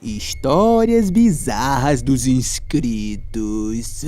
Histórias bizarras dos inscritos.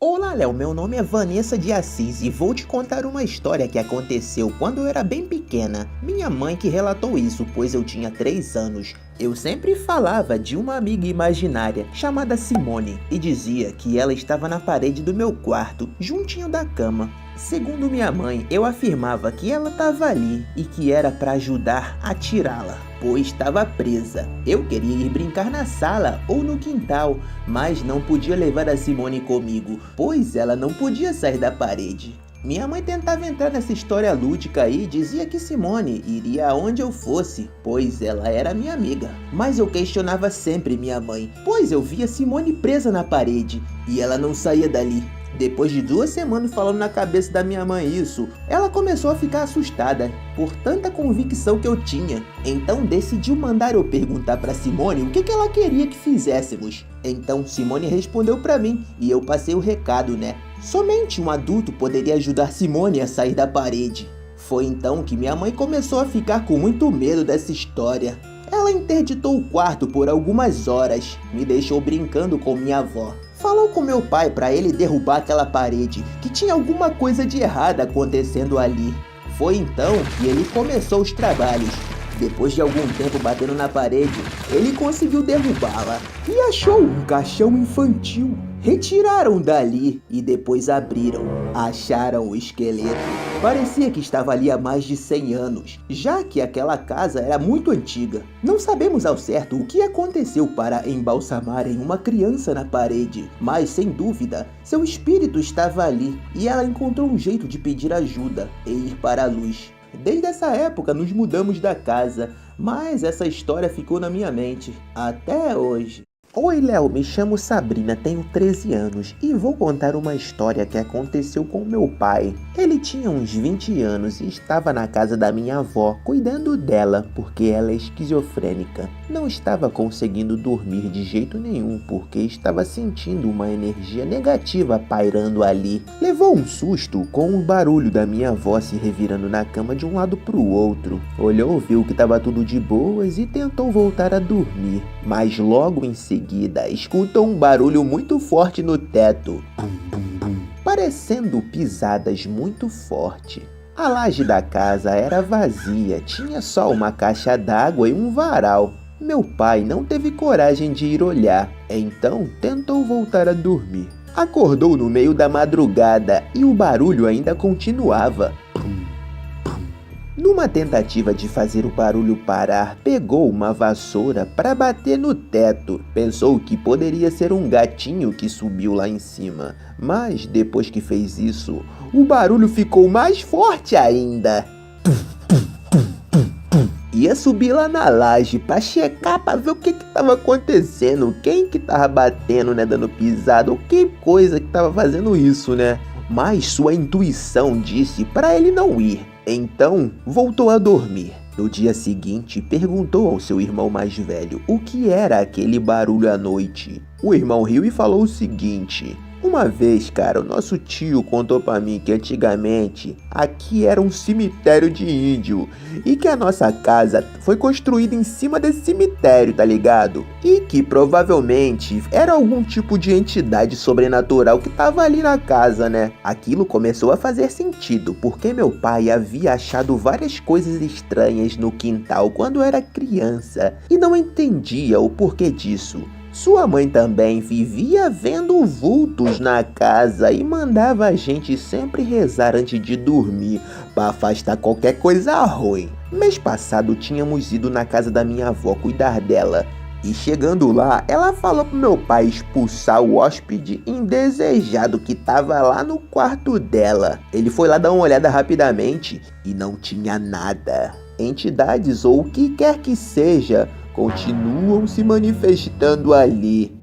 Olá, Léo, meu nome é Vanessa de Assis e vou te contar uma história que aconteceu quando eu era bem pequena. Minha mãe que relatou isso, pois eu tinha 3 anos. Eu sempre falava de uma amiga imaginária chamada Simone e dizia que ela estava na parede do meu quarto, juntinho da cama. Segundo minha mãe, eu afirmava que ela estava ali e que era para ajudar a tirá-la, pois estava presa. Eu queria ir brincar na sala ou no quintal, mas não podia levar a Simone comigo, pois ela não podia sair da parede. Minha mãe tentava entrar nessa história lúdica aí e dizia que Simone iria aonde eu fosse, pois ela era minha amiga. Mas eu questionava sempre minha mãe, pois eu via Simone presa na parede e ela não saía dali. Depois de 2 semanas falando na cabeça da minha mãe isso, ela começou a ficar assustada por tanta convicção que eu tinha. Então decidiu mandar eu perguntar para Simone o que ela queria que fizéssemos. Então Simone respondeu para mim e eu passei o recado, né? Somente um adulto poderia ajudar Simone a sair da parede. Foi então que minha mãe começou a ficar com muito medo dessa história. Ela interditou o quarto por algumas horas, me deixou brincando com minha avó. Falou com meu pai para ele derrubar aquela parede, que tinha alguma coisa de errado acontecendo ali. Foi então que ele começou os trabalhos. Depois de algum tempo batendo na parede, ele conseguiu derrubá-la e achou um caixão infantil. Retiraram dali e depois abriram. Acharam o esqueleto. Parecia que estava ali há mais de 100 anos, já que aquela casa era muito antiga. Não sabemos ao certo o que aconteceu para embalsamarem uma criança na parede, mas sem dúvida, seu espírito estava ali e ela encontrou um jeito de pedir ajuda e ir para a luz. Desde essa época nos mudamos da casa, mas essa história ficou na minha mente até hoje. Oi, Léo, me chamo Sabrina, tenho 13 anos e vou contar uma história que aconteceu com meu pai. Ele tinha uns 20 anos e estava na casa da minha avó, cuidando dela, porque ela é esquizofrênica. Não estava conseguindo dormir de jeito nenhum, porque estava sentindo uma energia negativa pairando ali. Levou um susto com o barulho da minha avó se revirando na cama de um lado para o outro. Olhou, viu que estava tudo de boas e tentou voltar a dormir, mas logo em seguida escutou um barulho muito forte no teto, parecendo pisadas muito forte. A laje da casa era vazia, tinha só uma caixa d'água e um varal. Meu pai não teve coragem de ir olhar, então tentou voltar a dormir. Acordou no meio da madrugada e o barulho ainda continuava. Numa tentativa de fazer o barulho parar, pegou uma vassoura para bater no teto. Pensou que poderia ser um gatinho que subiu lá em cima, mas depois que fez isso, o barulho ficou mais forte ainda. Ia subir lá na laje para checar, para ver o que estava acontecendo, quem que tava batendo, né, dando pisada, ou que coisa que tava fazendo isso, né? Mas sua intuição disse para ele não ir. Então, voltou a dormir. No dia seguinte, perguntou ao seu irmão mais velho o que era aquele barulho à noite. O irmão riu e falou o seguinte: uma vez, cara, o nosso tio contou pra mim que antigamente aqui era um cemitério de índio e que a nossa casa foi construída em cima desse cemitério, tá ligado? E que provavelmente era algum tipo de entidade sobrenatural que tava ali na casa, né? Aquilo começou a fazer sentido, porque meu pai havia achado várias coisas estranhas no quintal quando era criança e não entendia o porquê disso. Sua mãe também vivia vendo vultos na casa e mandava a gente sempre rezar antes de dormir para afastar qualquer coisa ruim. Mês passado tínhamos ido na casa da minha avó cuidar dela e chegando lá ela falou pro meu pai expulsar o hóspede indesejado que estava lá no quarto dela. Ele foi lá dar uma olhada rapidamente e não tinha nada. Entidades ou o que quer que seja continuam se manifestando ali.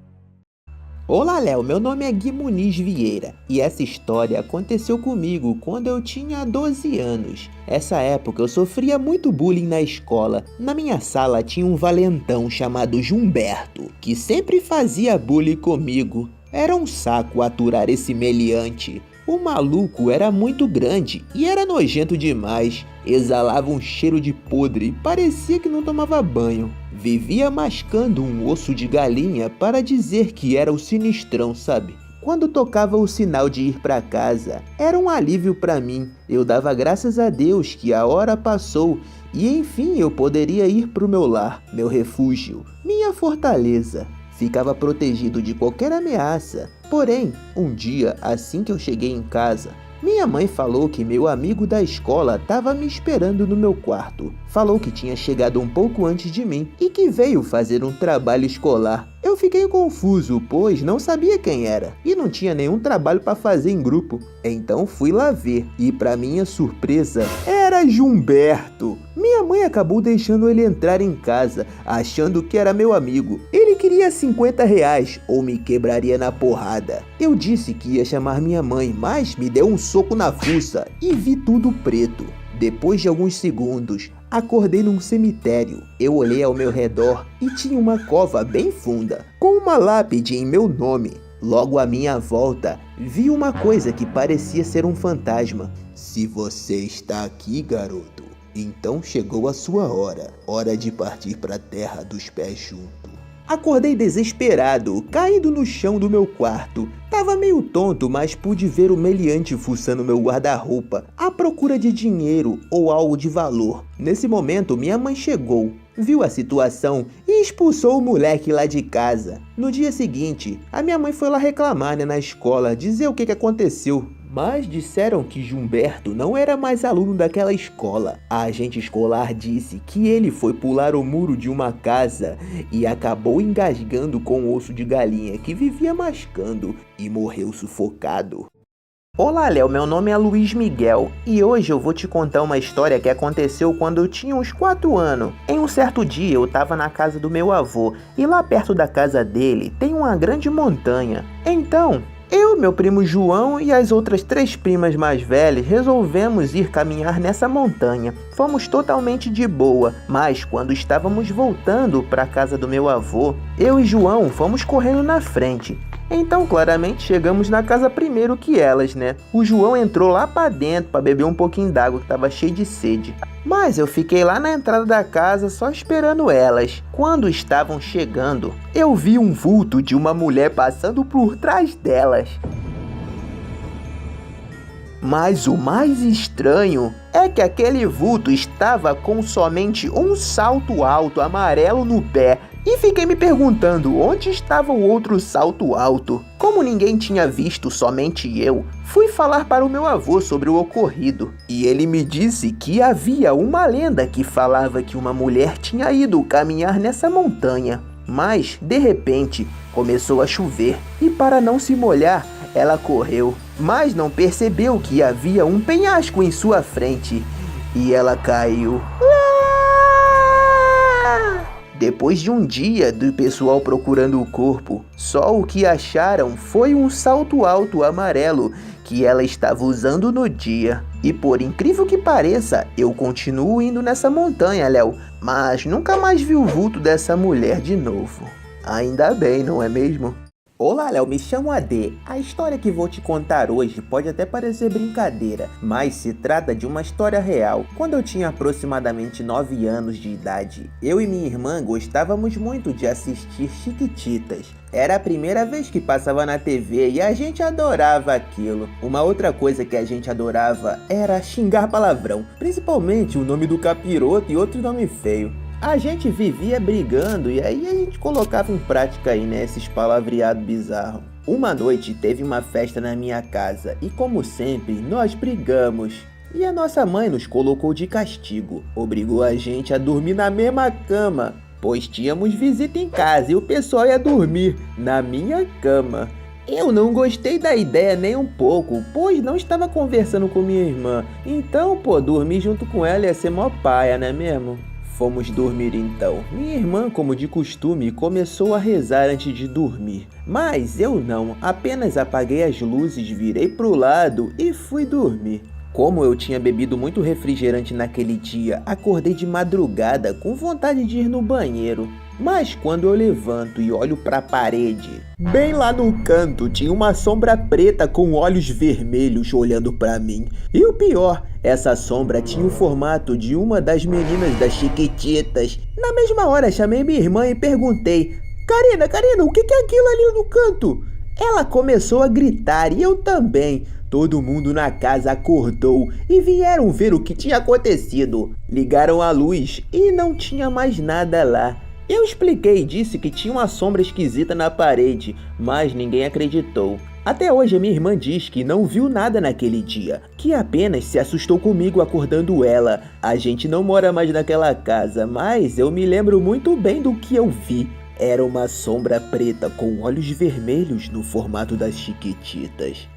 Olá, Léo, meu nome é Gui Muniz Vieira e essa história aconteceu comigo quando eu tinha 12 anos. Essa época eu sofria muito bullying na escola. Na minha sala tinha um valentão chamado Jumberto, que sempre fazia bullying comigo. Era um saco aturar esse meliante. O maluco era muito grande e era nojento demais. Exalava um cheiro de podre e parecia que não tomava banho. Vivia mascando um osso de galinha para dizer que era o sinistrão, sabe? Quando tocava o sinal de ir para casa, era um alívio para mim. Eu dava graças a Deus que a hora passou e enfim eu poderia ir para o meu lar, meu refúgio, minha fortaleza. Ficava protegido de qualquer ameaça. Porém, um dia, assim que eu cheguei em casa, minha mãe falou que meu amigo da escola estava me esperando no meu quarto. Falou que tinha chegado um pouco antes de mim e que veio fazer um trabalho escolar. Eu fiquei confuso, pois não sabia quem era e não tinha nenhum trabalho para fazer em grupo. Então fui lá ver e, para minha surpresa, era Jumberto. Minha mãe acabou deixando ele entrar em casa, achando que era meu amigo. Ele queria R$ 50 ou me quebraria na porrada. Eu disse que ia chamar minha mãe, mas me deu um soco na fuça e vi tudo preto. Depois de alguns segundos, acordei num cemitério. Eu olhei ao meu redor e tinha uma cova bem funda, com uma lápide em meu nome. Logo à minha volta, vi uma coisa que parecia ser um fantasma. Se você está aqui, garoto, então chegou a sua hora. Hora de partir para a terra dos pés juntos. Acordei desesperado, caindo no chão do meu quarto. Tava meio tonto, mas pude ver o meliante fuçando meu guarda-roupa, à procura de dinheiro ou algo de valor. Nesse momento, minha mãe chegou, viu a situação e expulsou o moleque lá de casa. No dia seguinte, a minha mãe foi lá reclamar, na escola, dizer o que aconteceu. Mas disseram que Jumberto não era mais aluno daquela escola. A agente escolar disse que ele foi pular o muro de uma casa e acabou engasgando com o osso de galinha que vivia mascando e morreu sufocado. Olá, Léo, meu nome é Luiz Miguel e hoje eu vou te contar uma história que aconteceu quando eu tinha uns 4 anos. Em um certo dia eu estava na casa do meu avô e lá perto da casa dele tem uma grande montanha. Então, eu, meu primo João e as outras 3 primas mais velhas resolvemos ir caminhar nessa montanha. Fomos totalmente de boa, mas quando estávamos voltando para a casa do meu avô, eu e João fomos correndo na frente. Então, claramente, chegamos na casa primeiro que elas, né? O João entrou lá pra dentro pra beber um pouquinho d'água, que tava cheio de sede. Mas eu fiquei lá na entrada da casa só esperando elas. Quando estavam chegando, eu vi um vulto de uma mulher passando por trás delas. Mas o mais estranho é que aquele vulto estava com somente um salto alto amarelo no pé. E fiquei me perguntando onde estava o outro salto alto. Como ninguém tinha visto, somente eu, fui falar para o meu avô sobre o ocorrido. E ele me disse que havia uma lenda que falava que uma mulher tinha ido caminhar nessa montanha. Mas, de repente, começou a chover e para não se molhar, ela correu. Mas não percebeu que havia um penhasco em sua frente e ela caiu. Depois de um dia do pessoal procurando o corpo, só o que acharam foi um salto alto amarelo que ela estava usando no dia. E por incrível que pareça, eu continuo indo nessa montanha, Léo, mas nunca mais vi o vulto dessa mulher de novo. Ainda bem, não é mesmo? Olá, Léo, me chamo AD. A história que vou te contar hoje pode até parecer brincadeira, mas se trata de uma história real. Quando eu tinha aproximadamente 9 anos de idade, eu e minha irmã gostávamos muito de assistir Chiquititas. Era a primeira vez que passava na TV e a gente adorava aquilo. Uma outra coisa que a gente adorava era xingar palavrão, principalmente o nome do capiroto e outro nome feio. A gente vivia brigando e aí a gente colocava em prática aí, né, esses palavreados bizarros. Uma noite teve uma festa na minha casa e, como sempre, nós brigamos. E a nossa mãe nos colocou de castigo, obrigou a gente a dormir na mesma cama, pois tínhamos visita em casa e o pessoal ia dormir na minha cama. Eu não gostei da ideia nem um pouco, pois não estava conversando com minha irmã. Então, dormir junto com ela ia ser mó paia, não é mesmo? Fomos dormir então. Minha irmã, como de costume, começou a rezar antes de dormir. Mas eu não, apenas apaguei as luzes, virei pro lado e fui dormir. Como eu tinha bebido muito refrigerante naquele dia, acordei de madrugada com vontade de ir no banheiro. Mas quando eu levanto e olho para a parede, bem lá no canto tinha uma sombra preta com olhos vermelhos olhando para mim. E o pior, essa sombra tinha o formato de uma das meninas das Chiquititas. Na mesma hora chamei minha irmã e perguntei: Karina, o que é aquilo ali no canto? Ela começou a gritar e eu também. Todo mundo na casa acordou e vieram ver o que tinha acontecido. Ligaram a luz e não tinha mais nada lá. Eu expliquei e disse que tinha uma sombra esquisita na parede, mas ninguém acreditou. Até hoje a minha irmã diz que não viu nada naquele dia, que apenas se assustou comigo acordando ela. A gente não mora mais naquela casa, mas eu me lembro muito bem do que eu vi. Era uma sombra preta com olhos vermelhos no formato das Chiquititas.